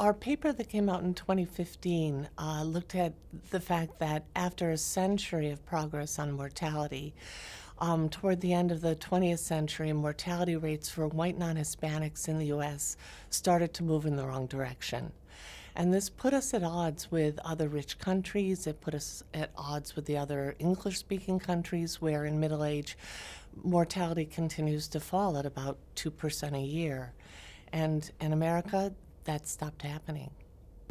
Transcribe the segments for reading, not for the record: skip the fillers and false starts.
Our paper that came out in 2015 looked at the fact that after a century of progress on mortality, toward the end of the 20th century, mortality rates for white non-Hispanics in the U.S. started to move in the wrong direction. And this put us at odds with other rich countries. It put us at odds with the other English-speaking countries where in middle age, mortality continues to fall at about 2% a year. And in America, that stopped happening.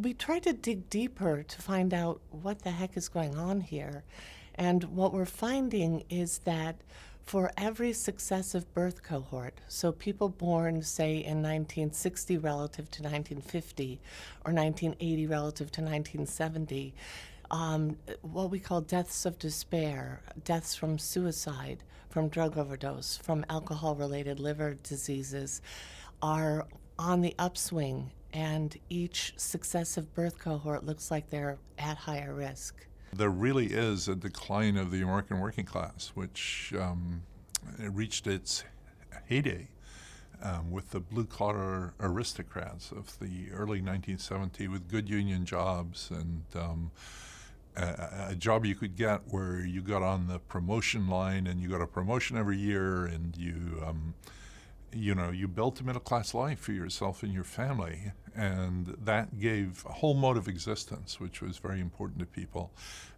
We tried to dig deeper to find out what the heck is going on here. And what we're finding is that for every successive birth cohort, so people born, say, in 1960 relative to 1950, or 1980 relative to 1970, what we call deaths of despair, deaths from suicide, from drug overdose, from alcohol-related liver diseases, are on the upswing, and each successive birth cohort looks like they're at higher risk. There really is a decline of the American working class, which reached its heyday with the blue-collar aristocrats of the early 1970s with good union jobs and a job you could get where you got on the promotion line and you got a promotion every year, and you built a middle-class life for yourself and your family, and that gave a whole mode of existence, which was very important to people.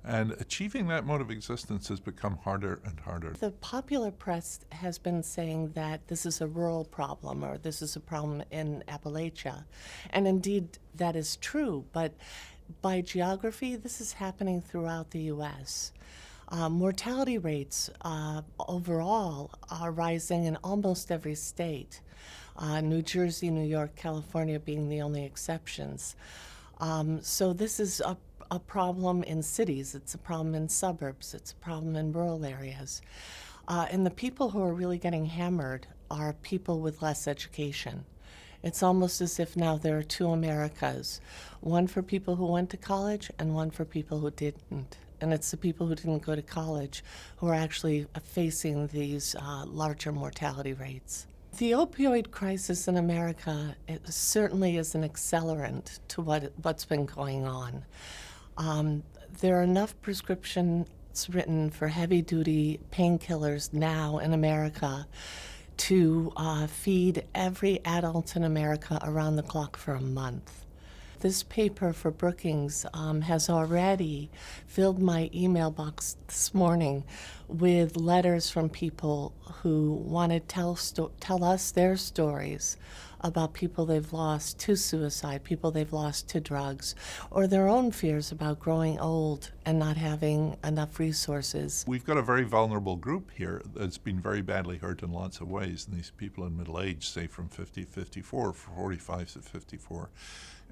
And achieving that mode of existence has become harder and harder. The popular press has been saying that this is a rural problem, or this is a problem in Appalachia. And indeed, that is true, but by geography, this is happening throughout the U.S. Mortality rates overall are rising in almost every state, New Jersey, New York, California being the only exceptions. So this is a problem in cities, it's a problem in suburbs, it's a problem in rural areas. And the people who are really getting hammered are people with less education. It's almost as if now there are two Americas, one for people who went to college and one for people who didn't. And it's the people who didn't go to college who are actually facing these larger mortality rates. The opioid crisis in America certainly is an accelerant to what's been going on. There are enough prescriptions written for heavy-duty painkillers now in America to feed every adult in America around the clock for a month. This paper for Brookings has already filled my email box this morning with letters from people who want to tell us their stories about people they've lost to suicide, people they've lost to drugs, or their own fears about growing old and not having enough resources. We've got a very vulnerable group here that's been very badly hurt in lots of ways, and these people in middle age, say from 50 to 54, 45 to 54.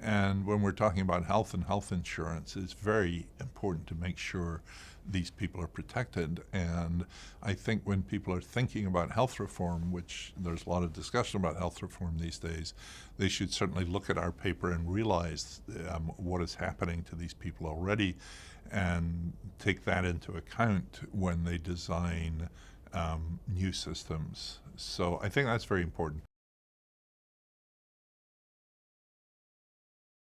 And when we're talking about health and health insurance, it's very important to make sure these people are protected. And I think when people are thinking about health reform, which there's a lot of discussion about health reform these days, they should certainly look at our paper and realize what is happening to these people already and take that into account when they design new systems. So I think that's very important.